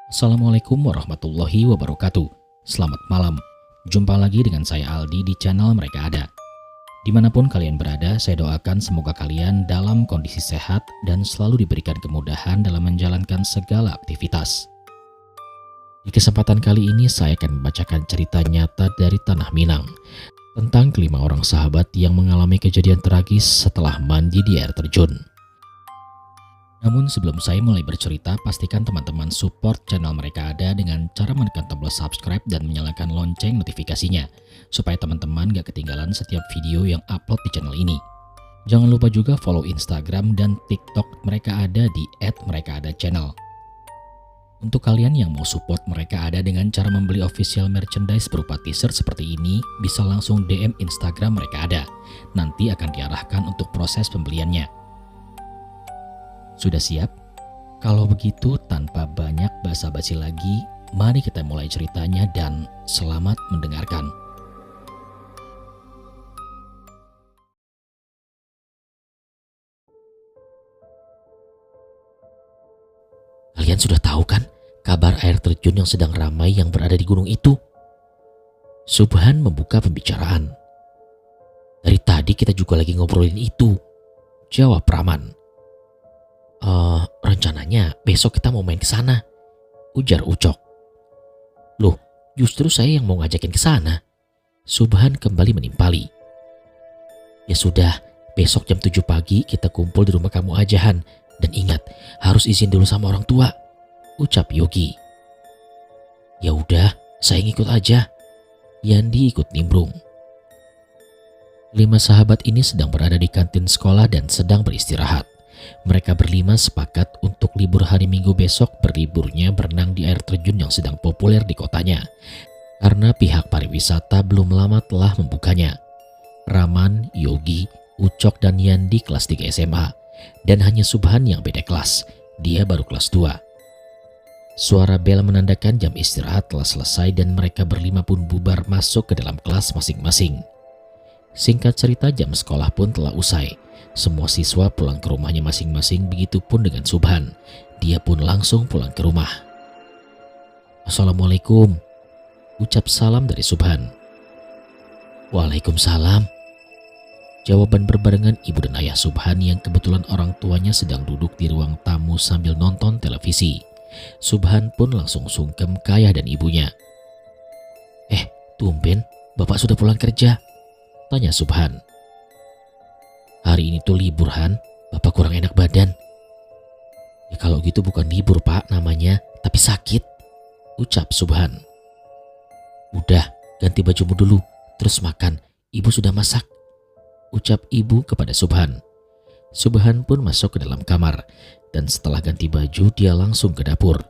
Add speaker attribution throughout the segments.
Speaker 1: Assalamualaikum warahmatullahi wabarakatuh. Selamat malam. Jumpa lagi dengan saya Aldi di channel Mereka Ada. Dimanapun kalian berada, saya doakan semoga kalian dalam kondisi sehat dan selalu diberikan kemudahan dalam menjalankan segala aktivitas. Di kesempatan kali ini saya akan membacakan cerita nyata dari Tanah Minang tentang kelima orang sahabat yang mengalami kejadian tragis setelah mandi di air terjun. Namun sebelum saya mulai bercerita, pastikan teman-teman support channel Mereka Ada dengan cara menekan tombol subscribe dan menyalakan lonceng notifikasinya, supaya teman-teman gak ketinggalan setiap video yang upload di channel ini. Jangan lupa juga follow Instagram dan TikTok Mereka Ada di @merekaada_channel. Untuk kalian yang mau support Mereka Ada dengan cara membeli official merchandise berupa t-shirt seperti ini, bisa langsung DM Instagram Mereka Ada. Nanti akan diarahkan untuk proses pembeliannya. Sudah siap? Kalau begitu, tanpa banyak basa-basi lagi, mari kita mulai ceritanya dan selamat mendengarkan. Kalian sudah tahu kan kabar air terjun yang sedang ramai yang berada di gunung itu? Subhan membuka pembicaraan. Dari tadi kita juga lagi ngobrolin itu, jawab Rahman. Rencananya besok kita mau main ke sana, ujar Ucok. Loh, justru saya yang mau ngajakin ke sana. Subhan kembali menimpali. Ya sudah, besok jam 7 pagi kita kumpul di rumah kamu aja, Han. Dan ingat, harus izin dulu sama orang tua, ucap Yogi. Ya udah, saya ngikut aja. Yandi ikut nimbrung. 5 sahabat ini sedang berada di kantin sekolah dan sedang beristirahat. Mereka berlima sepakat untuk libur hari Minggu besok berliburnya berenang di air terjun yang sedang populer di kotanya, karena pihak pariwisata belum lama telah membukanya. Rahman, Yogi, Ucok dan Yandi kelas 3 SMA, dan hanya Subhan yang beda kelas, dia baru kelas 2. Suara bel menandakan jam istirahat telah selesai dan mereka berlima pun bubar masuk ke dalam kelas masing-masing. Singkat cerita, jam sekolah pun telah usai. Semua siswa pulang ke rumahnya masing-masing, begitupun dengan Subhan. Dia pun langsung pulang ke rumah. Assalamualaikum, ucap salam dari Subhan. Waalaikumsalam, jawaban berbarengan ibu dan ayah Subhan yang kebetulan orang tuanya sedang duduk di ruang tamu sambil nonton televisi. Subhan pun langsung sungkem ke ayah dan ibunya. Tumben, bapak sudah pulang kerja? Tanya Subhan. Hari ini tuh libur, Han. Bapak kurang enak badan. Ya kalau gitu bukan libur, Pak, namanya, tapi sakit, ucap Subhan. Udah, ganti bajumu dulu, terus makan. Ibu sudah masak, ucap ibu kepada Subhan. Subhan pun masuk ke dalam kamar, dan setelah ganti baju dia langsung ke dapur.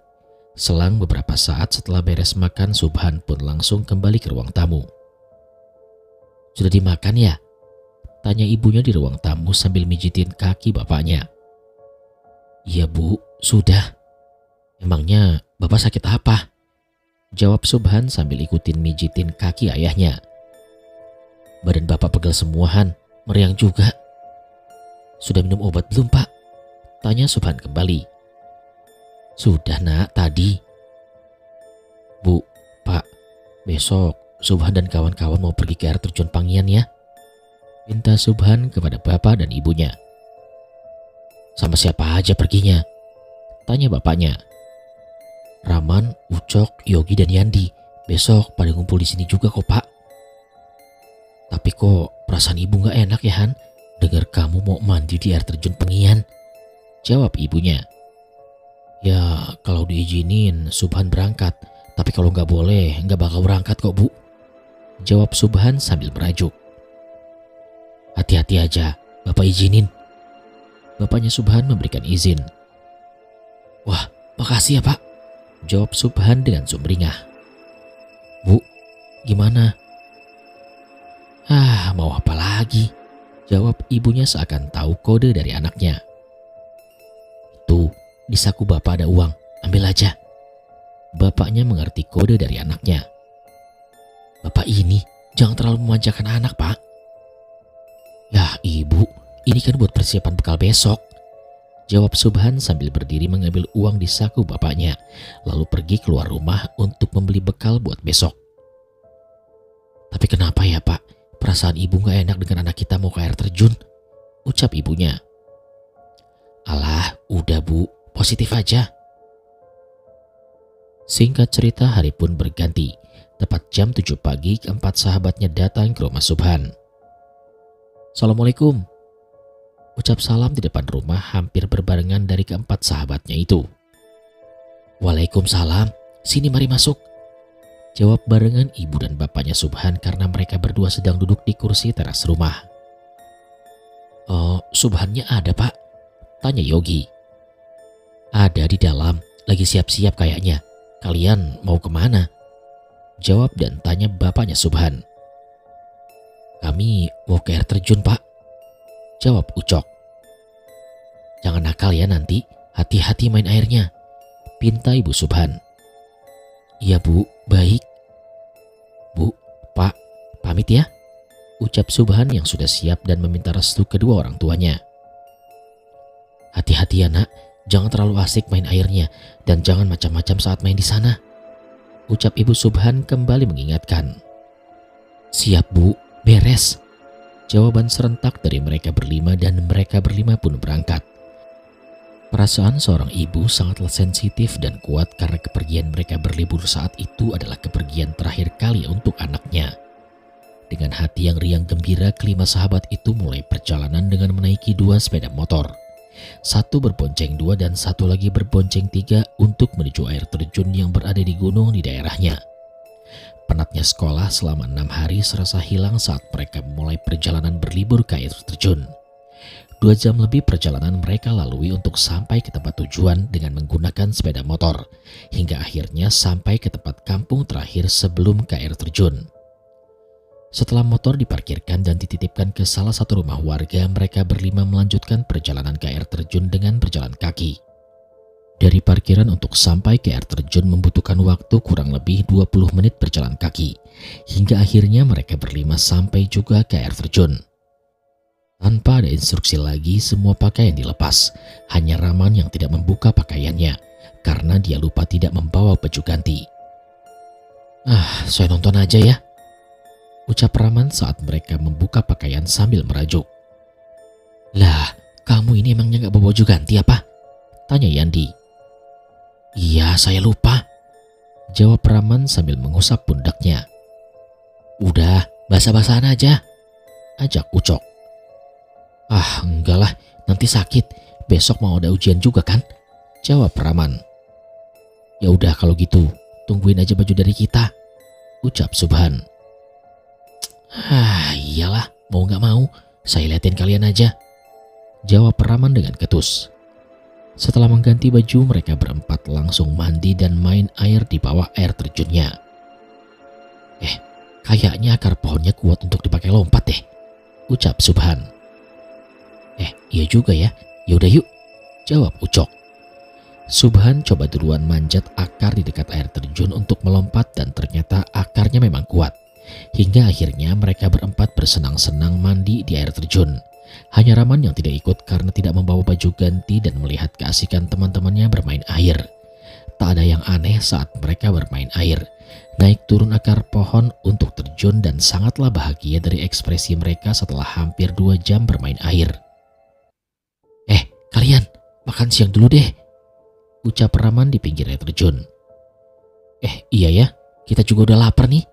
Speaker 1: Selang beberapa saat setelah beres makan, Subhan pun langsung kembali ke ruang tamu. Sudah dimakan ya? Tanya ibunya di ruang tamu sambil mijitin kaki bapaknya. Iya Bu, sudah. Emangnya bapak sakit apa? Jawab Subhan sambil ikutin mijitin kaki ayahnya. Badan bapak pegel semua, Han, meriang juga. Sudah minum obat belum, Pak? Tanya Subhan kembali. Sudah nak, tadi. Bu, Pak, besok Subhan dan kawan-kawan mau pergi ke air terjun Panggian ya, minta Subhan kepada bapak dan ibunya. Sama siapa aja perginya? Tanya bapaknya. Rahman, Ucok, Yogi dan Yandi. Besok pada ngumpul di sini juga kok, Pak. Tapi kok perasaan ibu gak enak ya, Han? Dengar kamu mau mandi di air terjun Panggian, jawab ibunya. Ya kalau diizinin Subhan berangkat, tapi kalau gak boleh gak bakal berangkat kok, Bu, jawab Subhan sambil merajuk. Hati-hati aja, bapak izinin. Bapaknya Subhan memberikan izin. Wah, makasih ya Pak, jawab Subhan dengan sumringah. Bu, gimana? Mau apa lagi? Jawab ibunya seakan tahu kode dari anaknya. Tuh, di saku bapak ada uang, ambil aja. Bapaknya mengerti kode dari anaknya. Bapak ini jangan terlalu memanjakan anak, Pak. Ya ibu, ini kan buat persiapan bekal besok. Jawab Subhan sambil berdiri mengambil uang di saku bapaknya, lalu pergi keluar rumah untuk membeli bekal buat besok. Tapi kenapa ya Pak, perasaan ibu gak enak dengan anak kita mau ke air terjun? Ucap ibunya. Alah, udah Bu, positif aja. Singkat cerita, hari pun berganti. Tepat jam 7 pagi, keempat sahabatnya datang ke rumah Subhan. Assalamualaikum. Ucap salam di depan rumah hampir berbarengan dari keempat sahabatnya itu. Waalaikumsalam, sini mari masuk. Jawab barengan ibu dan bapaknya Subhan karena mereka berdua sedang duduk di kursi teras rumah. Oh, Subhannya ada Pak? Tanya Yogi. Ada di dalam, lagi siap-siap kayaknya. Kalian mau kemana? Jawab dan tanya bapaknya Subhan. Kami mau ke air terjun Pak. Jawab Ucok. Jangan nakal ya nanti, hati-hati main airnya. Pinta ibu Subhan. Iya Bu, baik. Bu, Pak, pamit ya. Ucap Subhan yang sudah siap dan meminta restu kedua orang tuanya. Hati-hati ya nak, jangan terlalu asik main airnya dan jangan macam-macam saat main di sana. Ucap ibu Subhan kembali mengingatkan. Siap Bu, beres. Jawaban serentak dari mereka berlima dan mereka berlima pun berangkat. Perasaan seorang ibu sangatlah sensitif dan kuat karena kepergian mereka berlibur saat itu adalah kepergian terakhir kali untuk anaknya. Dengan hati yang riang gembira, kelima sahabat itu mulai perjalanan dengan menaiki 2 sepeda motor. Satu berbonceng 2 dan satu lagi berbonceng 3 untuk menuju air terjun yang berada di gunung di daerahnya. Penatnya sekolah selama 6 hari serasa hilang saat mereka memulai perjalanan berlibur ke air terjun. 2 jam lebih perjalanan mereka lalui untuk sampai ke tempat tujuan dengan menggunakan sepeda motor, hingga akhirnya sampai ke tempat kampung terakhir sebelum ke air terjun. Setelah motor diparkirkan dan dititipkan ke salah satu rumah warga, mereka berlima melanjutkan perjalanan ke air terjun dengan berjalan kaki. Dari parkiran untuk sampai ke air terjun membutuhkan waktu kurang lebih 20 menit berjalan kaki, hingga akhirnya mereka berlima sampai juga ke air terjun. Tanpa ada instruksi lagi, semua pakaian dilepas. Hanya Rahman yang tidak membuka pakaiannya, karena dia lupa tidak membawa baju ganti. Saya nonton aja ya, ucap Rahman saat mereka membuka pakaian sambil merajuk. Lah, kamu ini emangnya gak bawa baju ganti apa? Tanya Yandi. Iya, saya lupa, jawab Rahman sambil mengusap pundaknya. Udah, basah-basahan aja, ajak Ucok. Enggak lah, nanti sakit. Besok mau ada ujian juga kan? Jawab Rahman. Ya udah kalau gitu, tungguin aja baju dari kita, ucap Subhan. Iyalah, mau gak mau, saya liatin kalian aja, jawab Rahman dengan ketus. Setelah mengganti baju, mereka berempat langsung mandi dan main air di bawah air terjunnya. Kayaknya akar pohonnya kuat untuk dipakai lompat deh, ucap Subhan. Iya juga ya, yaudah yuk, jawab Ucok. Subhan coba duluan manjat akar di dekat air terjun untuk melompat dan ternyata akarnya memang kuat. Hingga akhirnya mereka berempat bersenang-senang mandi di air terjun. Hanya Rahman yang tidak ikut karena tidak membawa baju ganti dan melihat keasikan teman-temannya bermain air. Tak ada yang aneh saat mereka bermain air, naik turun akar pohon untuk terjun dan sangatlah bahagia dari ekspresi mereka setelah hampir 2 jam bermain air. Kalian makan siang dulu deh, ucap Rahman di pinggir air terjun. Iya ya, kita juga udah lapar nih,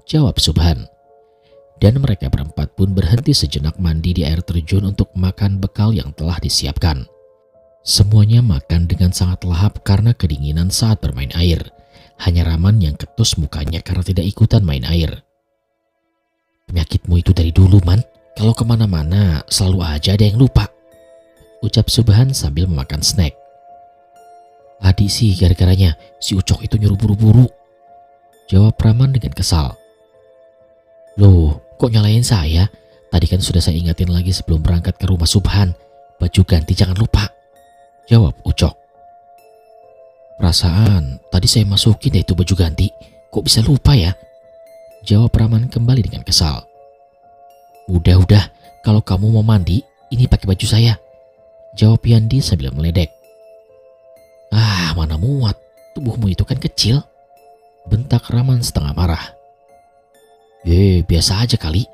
Speaker 1: jawab Subhan. Dan mereka berempat pun berhenti sejenak mandi di air terjun untuk makan bekal yang telah disiapkan. Semuanya makan dengan sangat lahap karena kedinginan saat bermain air. Hanya Rahman yang ketus mukanya karena tidak ikutan main air. Penyakitmu itu dari dulu, Man. Kalau kemana-mana selalu aja ada yang lupa, ucap Subhan sambil memakan snack. Tadi sih gara-garanya si Ucok itu nyuruh buru-buru, jawab Rahman dengan kesal. Loh, kok nyalain saya? Tadi kan sudah saya ingatin lagi sebelum berangkat ke rumah Subhan. Baju ganti jangan lupa, jawab Ucok. Perasaan tadi saya masukin deh itu baju ganti, kok bisa lupa ya? Jawab Rahman kembali dengan kesal. Udah, kalau kamu mau mandi, ini pakai baju saya, Jawab Yandi sambil meledek. Ah, mana muat, tubuhmu itu kan kecil, bentak Raman setengah marah. Biasa aja kali.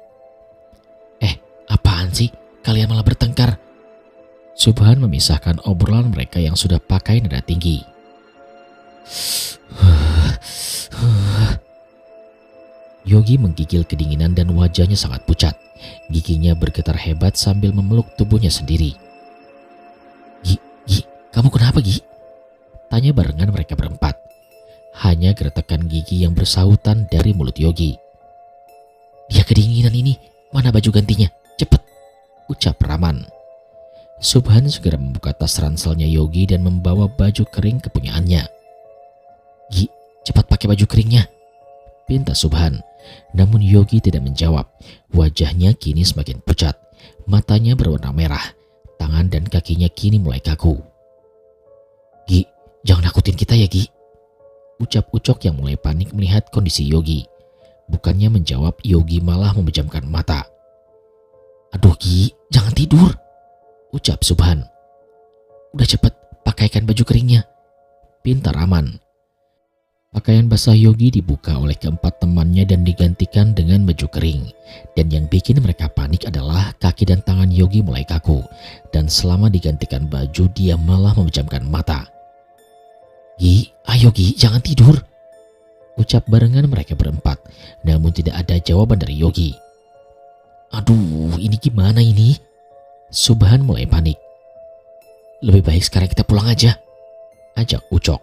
Speaker 1: Apaan sih, kalian malah bertengkar? Subhan memisahkan obrolan mereka yang sudah pakai nada tinggi. Yogi menggigil kedinginan dan wajahnya sangat pucat. Giginya bergetar hebat sambil memeluk tubuhnya sendiri. Gi, kamu kenapa Gi? Tanya barengan mereka berempat. Hanya geretakan gigi yang bersahutan dari mulut Yogi. Dia kedinginan ini, mana baju gantinya? Cepet, ucap Raman. Subhan segera membuka tas ranselnya Yogi dan membawa baju kering kepunyaannya. Gi, cepat pakai baju keringnya, pinta Subhan. Namun Yogi tidak menjawab. Wajahnya kini semakin pucat. Matanya berwarna merah. Tangan dan kakinya kini mulai kaku. Gi, jangan nakutin kita ya Gi, ucap Ucok yang mulai panik melihat kondisi Yogi. Bukannya menjawab, Yogi malah memejamkan mata. Aduh Gi, jangan tidur, ucap Subhan. Udah cepet, pakaikan baju keringnya, pinta Raman. Pakaian basah Yogi dibuka oleh keempat temannya dan digantikan dengan baju kering. Dan yang bikin mereka panik adalah kaki dan tangan Yogi mulai kaku. Dan selama digantikan baju dia malah memejamkan mata. Gi, ayo Gi, jangan tidur, ucap barengan mereka berempat. Namun tidak ada jawaban dari Yogi. Aduh, ini gimana ini? Subhan mulai panik. Lebih baik sekarang kita pulang aja, ajak Ucok.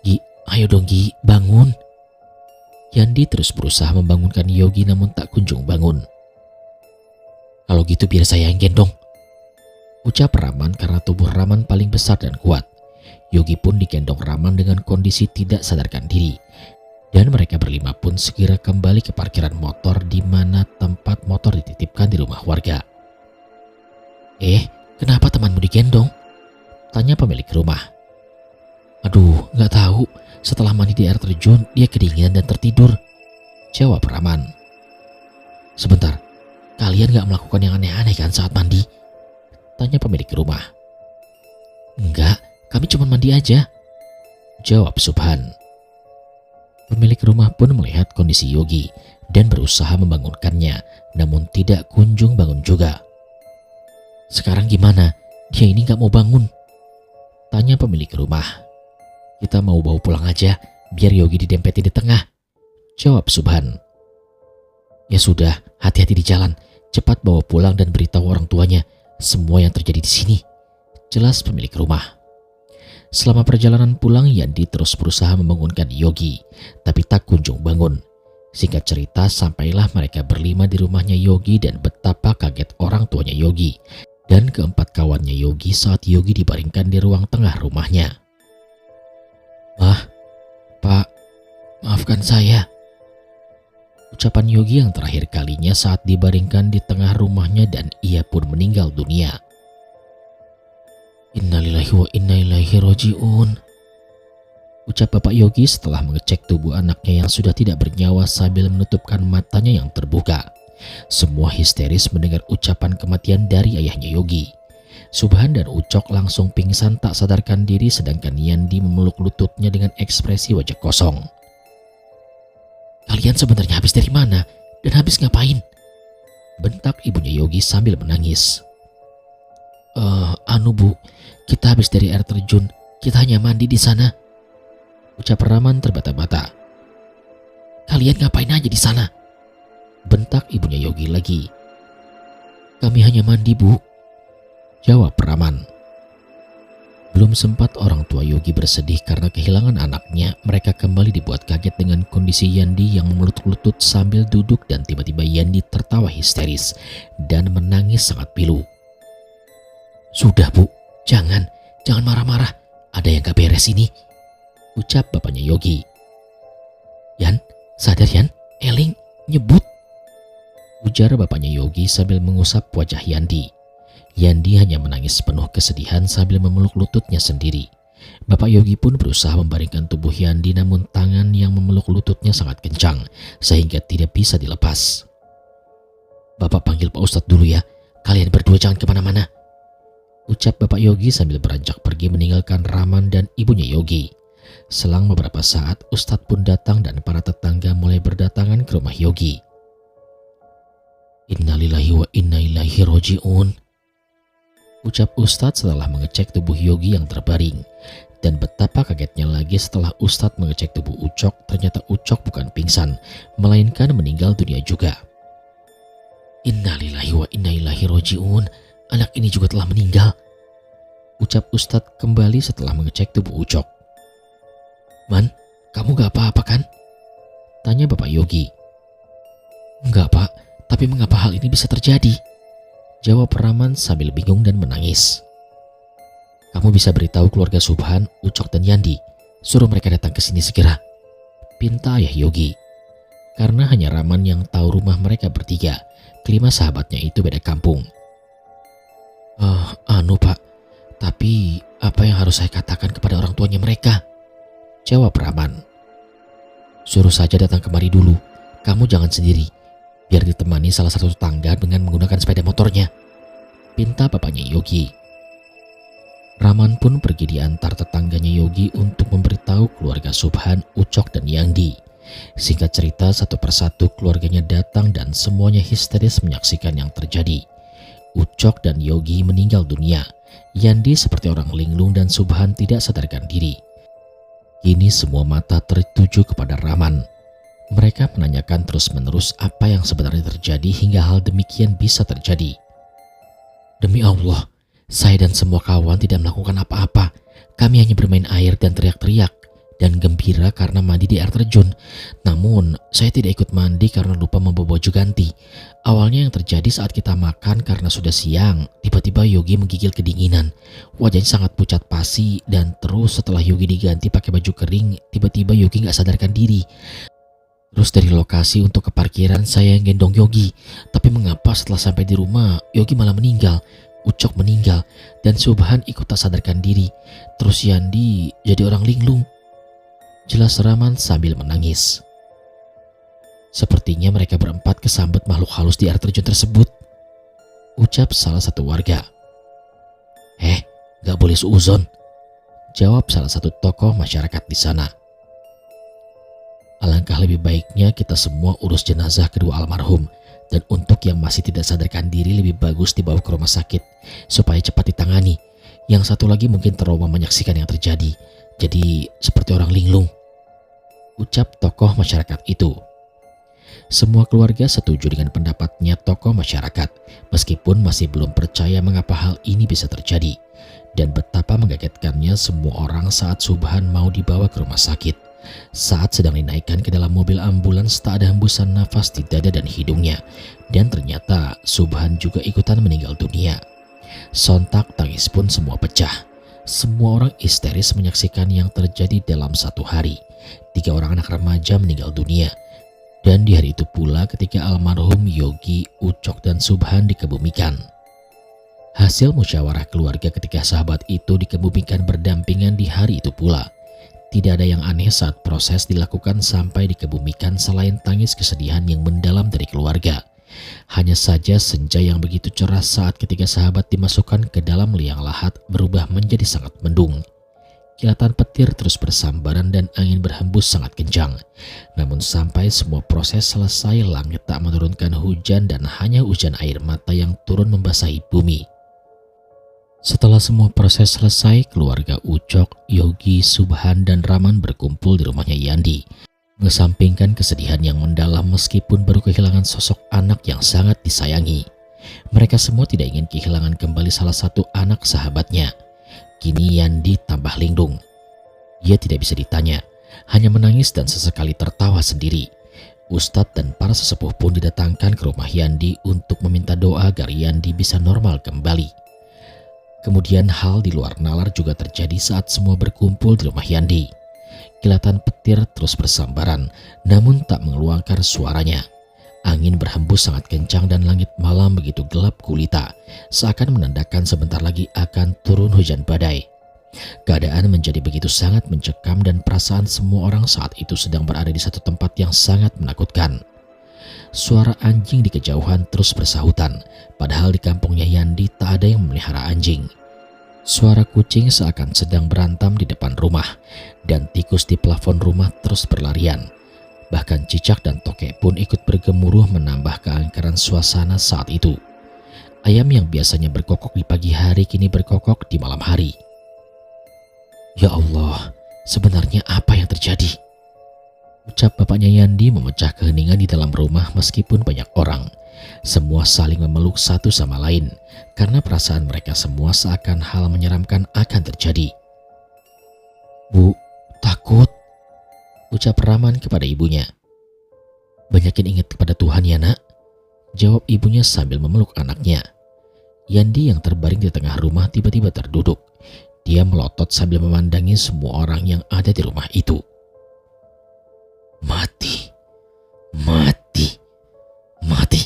Speaker 1: Gi, ayo dong Gi, bangun. Yandi terus berusaha membangunkan Yogi namun tak kunjung bangun. Kalau gitu biar saya yang gendong, ucap Raman karena tubuh Raman paling besar dan kuat. Yogi pun digendong Raman dengan kondisi tidak sadarkan diri. Dan mereka berlima pun segera kembali ke parkiran motor di mana tempat motor dititipkan di rumah warga. Kenapa temanmu digendong? Tanya pemilik rumah. Aduh, gak tahu. Setelah mandi di air terjun, dia kedinginan dan tertidur, jawab Raman. Sebentar, kalian gak melakukan yang aneh-aneh kan saat mandi? Tanya pemilik rumah. Enggak, kami cuma mandi aja, jawab Subhan. Pemilik rumah pun melihat kondisi Yogi dan berusaha membangunkannya, namun tidak kunjung bangun juga. Sekarang gimana? Dia ini gak mau bangun, tanya pemilik rumah. Kita mau bawa pulang aja, biar Yogi didempetin di tengah, jawab Subhan. Ya sudah, hati-hati di jalan. Cepat bawa pulang dan beritahu orang tuanya semua yang terjadi di sini, jelas pemilik rumah. Selama perjalanan pulang, Yandi terus berusaha membangunkan Yogi, tapi tak kunjung bangun. Singkat cerita, sampailah mereka berlima di rumahnya Yogi dan betapa kaget orang tuanya Yogi dan keempat kawannya Yogi saat Yogi dibaringkan di ruang tengah rumahnya. Pak, maafkan saya, ucapan Yogi yang terakhir kalinya saat dibaringkan di tengah rumahnya dan ia pun meninggal dunia. Innalillahi wa inna ilaihi raji'un, ucap Bapak Yogi setelah mengecek tubuh anaknya yang sudah tidak bernyawa sambil menutupkan matanya yang terbuka. Semua histeris mendengar ucapan kematian dari ayahnya Yogi. Subhan dan Ucok langsung pingsan tak sadarkan diri sedangkan Yandi memeluk lututnya dengan ekspresi wajah kosong. Kalian sebenarnya habis dari mana dan habis ngapain? Bentak ibunya Yogi sambil menangis. Bu, kita habis dari air terjun, kita hanya mandi di sana, ucap Raman terbata-bata. Kalian ngapain aja di sana? Bentak ibunya Yogi lagi. Kami hanya mandi Bu, jawab Raman. Belum sempat orang tua Yogi bersedih karena kehilangan anaknya, mereka kembali dibuat kaget dengan kondisi Yandi yang memeluk-lutut sambil duduk dan tiba-tiba Yandi tertawa histeris dan menangis sangat pilu. Sudah Bu, jangan marah-marah, ada yang gak beres ini, ucap bapaknya Yogi. Yan, sadar Yan, Eling, nyebut, ujar bapaknya Yogi sambil mengusap wajah Yandi. Yandi hanya menangis penuh kesedihan sambil memeluk lututnya sendiri. Bapak Yogi pun berusaha membaringkan tubuh Yandi namun tangan yang memeluk lututnya sangat kencang sehingga tidak bisa dilepas. Bapak panggil Pak Ustadz dulu ya, kalian berdua jangan kemana-mana, ucap Bapak Yogi sambil beranjak pergi meninggalkan Raman dan ibunya Yogi. Selang beberapa saat, Ustadz pun datang dan para tetangga mulai berdatangan ke rumah Yogi. Innalillahi wa inna ilaihi roji'un, ucap Ustadz setelah mengecek tubuh Yogi yang terbaring. Dan betapa kagetnya lagi setelah Ustadz mengecek tubuh Ucok, ternyata Ucok bukan pingsan, melainkan meninggal dunia juga. Innalillahi wa inna ilaihi roji'un, anak ini juga telah meninggal, ucap Ustadz kembali setelah mengecek tubuh Ucok. Man, kamu gak apa-apa kan? Tanya Bapak Yogi. Enggak Pak, tapi mengapa hal ini bisa terjadi? Jawab Raman sambil bingung dan menangis. Kamu bisa beritahu keluarga Subhan, Ucok dan Yandi. Suruh mereka datang ke sini segera, pinta ayah Yogi. Karena hanya Raman yang tahu rumah mereka bertiga. Kelima sahabatnya itu beda kampung. Pak, tapi apa yang harus saya katakan kepada orang tuanya mereka? Jawab Raman. Suruh saja datang kemari dulu. Kamu jangan sendiri. Biar ditemani salah satu tetangga dengan menggunakan sepeda motornya, pinta bapaknya Yogi. Raman pun pergi diantar tetangganya Yogi untuk memberitahu keluarga Subhan, Ucok dan Yandi. Singkat cerita, satu persatu keluarganya datang dan semuanya histeris menyaksikan yang terjadi. Ucok dan Yogi meninggal dunia. Yandi seperti orang linglung dan Subhan tidak sadarkan diri. Kini semua mata tertuju kepada Raman. Mereka menanyakan terus-menerus apa yang sebenarnya terjadi hingga hal demikian bisa terjadi. Demi Allah, saya dan semua kawan tidak melakukan apa-apa. Kami hanya bermain air dan teriak-teriak dan gembira karena mandi di air terjun. Namun, saya tidak ikut mandi karena lupa membawa baju ganti. Awalnya yang terjadi saat kita makan karena sudah siang, tiba-tiba Yogi menggigil kedinginan. Wajahnya sangat pucat pasi dan terus setelah Yogi diganti pakai baju kering, tiba-tiba Yogi gak sadarkan diri. Terus dari lokasi untuk ke parkiran saya yang gendong Yogi. Tapi mengapa setelah sampai di rumah, Yogi malah meninggal? Ucok meninggal dan Subhan ikut tak sadarkan diri. Terus Yandi jadi orang linglung, jelas Raman sambil menangis. Sepertinya mereka berempat kesambet makhluk halus di air terjun tersebut, ucap salah satu warga. Gak boleh suuzon, jawab salah satu tokoh masyarakat di sana. Alangkah lebih baiknya kita semua urus jenazah kedua almarhum. Dan untuk yang masih tidak sadarkan diri lebih bagus dibawa ke rumah sakit supaya cepat ditangani. Yang satu lagi mungkin trauma menyaksikan yang terjadi, jadi seperti orang linglung, ucap tokoh masyarakat itu. Semua keluarga setuju dengan pendapatnya tokoh masyarakat, meskipun masih belum percaya mengapa hal ini bisa terjadi. Dan betapa mengagetkannya semua orang saat Subhan mau dibawa ke rumah sakit. Saat sedang dinaikkan ke dalam mobil ambulans, tak ada hembusan nafas di dada dan hidungnya. Dan ternyata Subhan juga ikutan meninggal dunia. Sontak tangis pun semua pecah. Semua orang histeris menyaksikan yang terjadi dalam satu hari. 3 orang anak remaja meninggal dunia. Dan di hari itu pula ketika almarhum Yogi, Ucok dan Subhan dikebumikan. Hasil musyawarah keluarga ketika sahabat itu dikebumikan berdampingan di hari itu pula. Tidak ada yang aneh saat proses dilakukan sampai dikebumikan selain tangis kesedihan yang mendalam dari keluarga. Hanya saja senja yang begitu cerah saat ketiga sahabat dimasukkan ke dalam liang lahat berubah menjadi sangat mendung. Kilatan petir terus bersambaran dan angin berhembus sangat kencang. Namun sampai semua proses selesai, langit tak menurunkan hujan dan hanya hujan air mata yang turun membasahi bumi. Setelah semua proses selesai, keluarga Ucok, Yogi, Subhan, dan Raman berkumpul di rumahnya Yandi. Mengesampingkan kesedihan yang mendalam meskipun baru kehilangan sosok anak yang sangat disayangi. Mereka semua tidak ingin kehilangan kembali salah satu anak sahabatnya. Kini Yandi tambah linglung. Ia tidak bisa ditanya, hanya menangis dan sesekali tertawa sendiri. Ustadz dan para sesepuh pun didatangkan ke rumah Yandi untuk meminta doa agar Yandi bisa normal kembali. Kemudian hal di luar nalar juga terjadi saat semua berkumpul di rumah Yandi. Kilatan petir terus bersambaran, namun tak mengeluarkan suaranya. Angin berhembus sangat kencang dan langit malam begitu gelap gulita, seakan menandakan sebentar lagi akan turun hujan badai. Keadaan menjadi begitu sangat mencekam dan perasaan semua orang saat itu sedang berada di satu tempat yang sangat menakutkan. Suara anjing di kejauhan terus bersahutan, padahal di kampungnya Yandi tak ada yang memelihara anjing. Suara kucing seakan sedang berantam di depan rumah, dan tikus di plafon rumah terus berlarian. Bahkan cicak dan tokek pun ikut bergemuruh menambah keangkeran suasana saat itu. Ayam yang biasanya berkokok di pagi hari kini berkokok di malam hari. Ya Allah, sebenarnya apa yang terjadi? Ucap bapaknya Yandi memecah keheningan di dalam rumah meskipun banyak orang. Semua saling memeluk satu sama lain karena perasaan mereka semua seakan hal menyeramkan akan terjadi. Bu, takut, ucap Rahman kepada ibunya. Banyakin ingat kepada Tuhan ya nak, jawab ibunya sambil memeluk anaknya. Yandi yang terbaring di tengah rumah tiba-tiba terduduk. Dia melotot sambil memandangi semua orang yang ada di rumah itu. Mati, mati, mati,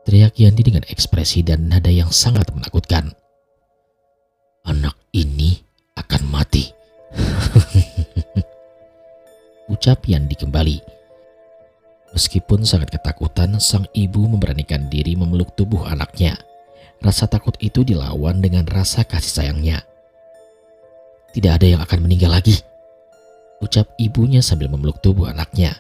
Speaker 1: teriak Yandi dengan ekspresi dan nada yang sangat menakutkan. Anak ini akan mati. Ucap Yandi kembali. Meskipun sangat ketakutan, sang ibu memberanikan diri memeluk tubuh anaknya. Rasa takut itu dilawan dengan rasa kasih sayangnya. Tidak ada yang akan meninggal lagi, ucap ibunya sambil memeluk tubuh anaknya.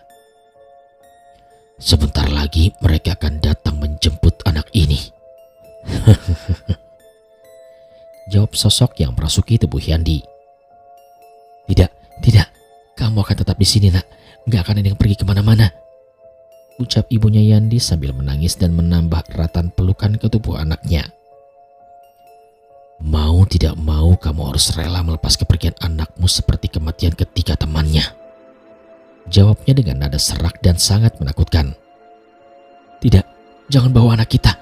Speaker 1: Sebentar lagi mereka akan datang menjemput anak ini. Jawab sosok yang merasuki tubuh Yandi. Tidak, kamu akan tetap di sini nak, gak akan ada yang pergi kemana-mana, ucap ibunya Yandi sambil menangis dan menambah eratan pelukan ke tubuh anaknya. Mau tidak mau kamu harus rela melepas kepergian anakmu seperti kematian ketiga temannya, jawabnya dengan nada serak dan sangat menakutkan. Tidak, jangan bawa anak kita,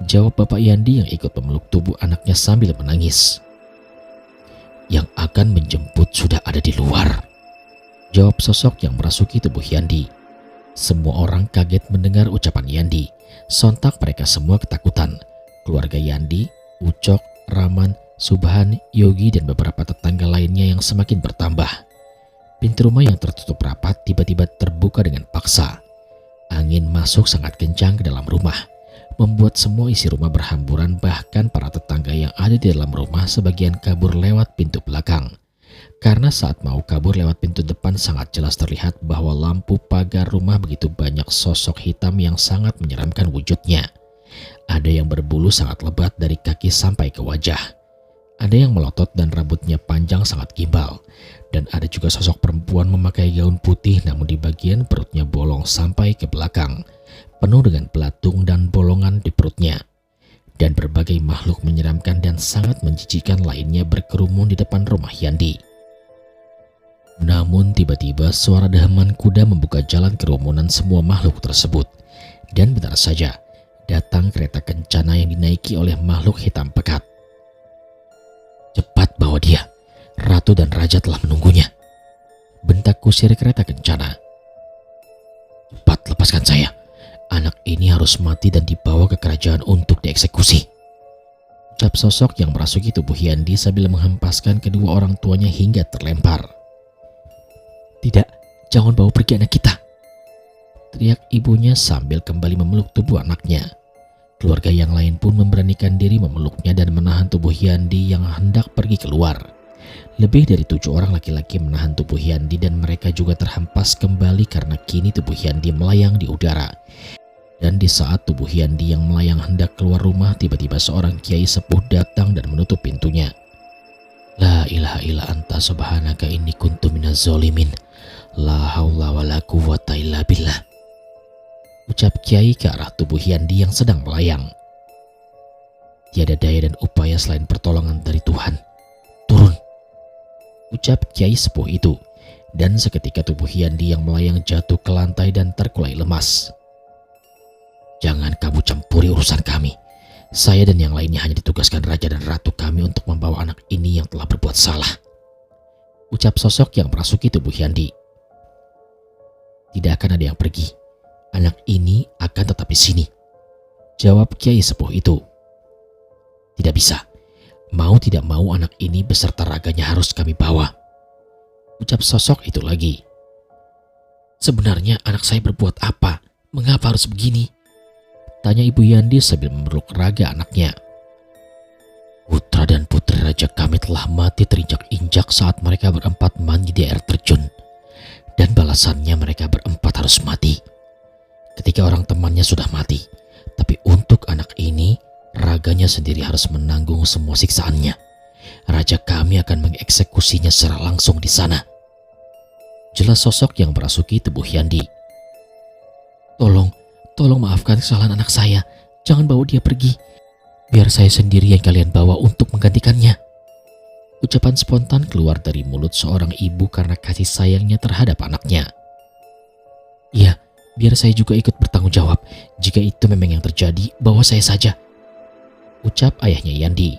Speaker 1: jawab bapak Yandi yang ikut memeluk tubuh anaknya sambil menangis. Yang akan menjemput sudah ada di luar, jawab sosok yang merasuki tubuh Yandi. Semua orang kaget mendengar ucapan Yandi. Sontak mereka semua ketakutan. Keluarga Yandi, Ucok, Rahman, Subhan, Yogi dan beberapa tetangga lainnya yang semakin bertambah. Pintu rumah yang tertutup rapat tiba-tiba terbuka dengan paksa. Angin masuk sangat kencang ke dalam rumah, membuat semua isi rumah berhamburan, bahkan para tetangga yang ada di dalam rumah sebagian kabur lewat pintu belakang. Karena saat mau kabur lewat pintu depan sangat jelas terlihat bahwa lampu pagar rumah begitu banyak sosok hitam yang sangat menyeramkan wujudnya. Ada yang berbulu sangat lebat dari kaki sampai ke wajah. Ada yang melotot dan rambutnya panjang sangat gimbal. Dan ada juga sosok perempuan memakai gaun putih namun di bagian perutnya bolong sampai ke belakang, penuh dengan belatung dan bolongan di perutnya. Dan berbagai makhluk menyeramkan dan sangat menjijikkan lainnya berkerumun di depan rumah Yandi. Namun tiba-tiba suara deheman kuda membuka jalan kerumunan semua makhluk tersebut. Dan benar saja, datang kereta kencana yang dinaiki oleh makhluk hitam pekat. Cepat bawa dia, ratu dan raja telah menunggunya, bentak kusir kereta kencana. Cepat lepaskan saya, anak ini harus mati dan dibawa ke kerajaan untuk dieksekusi, ucap sosok yang merasuki tubuh Yandi sambil menghempaskan kedua orang tuanya hingga terlempar. Tidak, jangan bawa pergi anak kita, teriak ibunya sambil kembali memeluk tubuh anaknya. Keluarga yang lain pun memberanikan diri memeluknya dan menahan tubuh Yandi yang hendak pergi keluar. Lebih dari 7 orang laki-laki menahan tubuh Yandi dan mereka juga terhempas kembali karena kini tubuh Yandi melayang di udara. Dan di saat tubuh Yandi yang melayang hendak keluar rumah, tiba-tiba seorang kiai sepuh datang dan menutup pintunya. La ilaha illa anta subhanaka inni kuntu minaz zalimin. La haula wala quwwata illa billah, ucap kiai ke arah tubuh Yandi yang sedang melayang. Tiada daya dan upaya selain pertolongan dari Tuhan. Turun, ucap kiai sepuh itu. Dan seketika tubuh Yandi yang melayang jatuh ke lantai dan terkulai lemas. Jangan kamu campuri urusan kami. Saya dan yang lainnya hanya ditugaskan raja dan ratu kami untuk membawa anak ini yang telah berbuat salah, ucap sosok yang merasuki tubuh Yandi. Tidak akan ada yang pergi. Anak ini akan tetap di sini, jawab kiai sepuh itu. Tidak bisa. Mau tidak mau anak ini beserta raganya harus kami bawa, ucap sosok itu lagi. Sebenarnya anak saya berbuat apa? Mengapa harus begini? Tanya ibu Yandi sambil memeluk raga anaknya. Putra dan putri raja kami telah mati terinjak-injak saat mereka berempat mandi di air terjun. Dan balasannya mereka berempat harus mati ketika orang temannya sudah mati. Tapi untuk anak ini, raganya sendiri harus menanggung semua siksaannya. Raja kami akan mengeksekusinya secara langsung di sana. Jelas sosok yang merasuki tubuh Yandi. Tolong maafkan kesalahan anak saya. Jangan bawa dia pergi. Biar saya sendiri yang kalian bawa untuk menggantikannya. Ucapan spontan keluar dari mulut seorang ibu karena kasih sayangnya terhadap anaknya. Iya, biar saya juga ikut bertanggung jawab. Jika itu memang yang terjadi, bawa saya saja. Ucap ayahnya Yandi.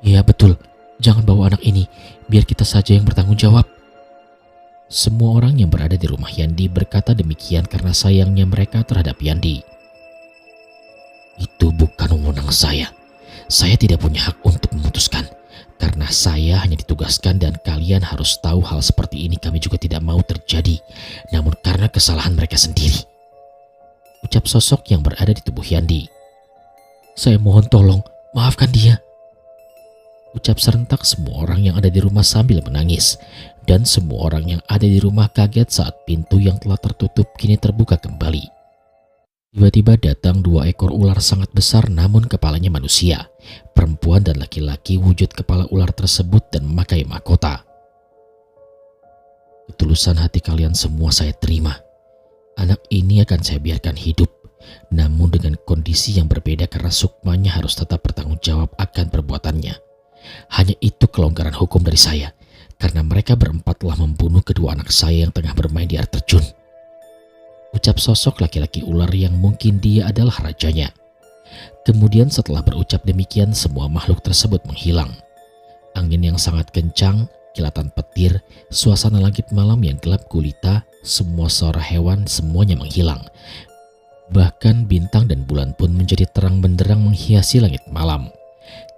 Speaker 1: Iya betul, jangan bawa anak ini. Biar kita saja yang bertanggung jawab. Semua orang yang berada di rumah Yandi berkata demikian karena sayangnya mereka terhadap Yandi. Itu bukan wewenang saya. Saya tidak punya hak untuk memutuskan. Karena saya hanya ditugaskan dan kalian harus tahu hal seperti ini kami juga tidak mau terjadi. Namun karena kesalahan mereka sendiri. Ucap sosok yang berada di tubuh Yandi. Saya mohon tolong, maafkan dia. Ucap serentak semua orang yang ada di rumah sambil menangis. Dan semua orang yang ada di rumah kaget saat pintu yang telah tertutup kini terbuka kembali. Tiba-tiba datang 2 ekor ular sangat besar namun kepalanya manusia. Perempuan dan laki-laki wujud kepala ular tersebut dan memakai mahkota. Ketulusan hati kalian semua saya terima. Anak ini akan saya biarkan hidup. Namun dengan kondisi yang berbeda karena sukmanya harus tetap bertanggung jawab akan perbuatannya. Hanya itu kelonggaran hukum dari saya. Karena mereka berempat telah membunuh kedua anak saya yang tengah bermain di air terjun. Ucap sosok laki-laki ular yang mungkin dia adalah rajanya. Kemudian setelah berucap demikian semua makhluk tersebut menghilang. Angin yang sangat kencang, kilatan petir, suasana langit malam yang gelap gulita, semua suara hewan semuanya menghilang. Bahkan bintang dan bulan pun menjadi terang benderang menghiasi langit malam.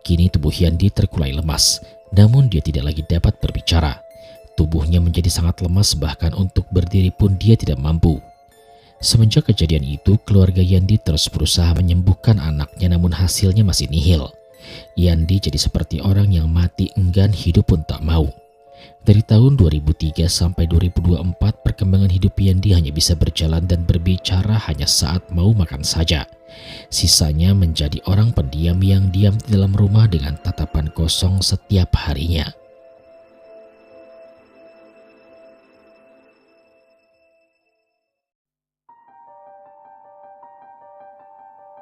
Speaker 1: Kini tubuh Yandi terkulai lemas, namun dia tidak lagi dapat berbicara. Tubuhnya menjadi sangat lemas bahkan untuk berdiri pun dia tidak mampu. Semenjak kejadian itu, keluarga Yandi terus berusaha menyembuhkan anaknya namun hasilnya masih nihil. Yandi jadi seperti orang yang mati enggan hidup pun tak mau. Dari tahun 2003 sampai 2024, perkembangan hidup Yandi hanya bisa berjalan dan berbicara hanya saat mau makan saja. Sisanya menjadi orang pendiam yang diam di dalam rumah dengan tatapan kosong setiap harinya.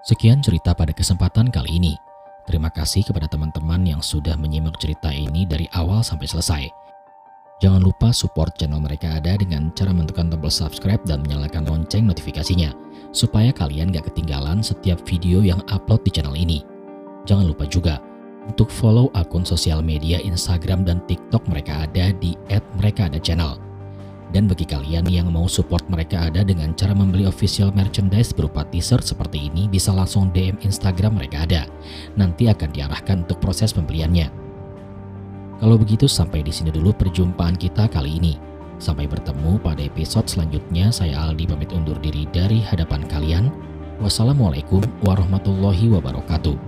Speaker 1: Sekian cerita pada kesempatan kali ini. Terima kasih kepada teman-teman yang sudah menyimak cerita ini dari awal sampai selesai. Jangan lupa support channel Mereka Ada dengan cara menekan tombol subscribe dan menyalakan lonceng notifikasinya, supaya kalian gak ketinggalan setiap video yang upload di channel ini. Jangan lupa juga untuk follow akun sosial media Instagram dan TikTok Mereka Ada di @merekaada_channel. Dan bagi kalian yang mau support Mereka Ada dengan cara membeli official merchandise berupa t-shirt seperti ini, bisa langsung DM Instagram Mereka Ada. Nanti akan diarahkan untuk proses pembeliannya. Kalau begitu sampai di sini dulu perjumpaan kita kali ini. Sampai bertemu pada episode selanjutnya. Saya Aldi pamit undur diri dari hadapan kalian. Wassalamualaikum warahmatullahi wabarakatuh.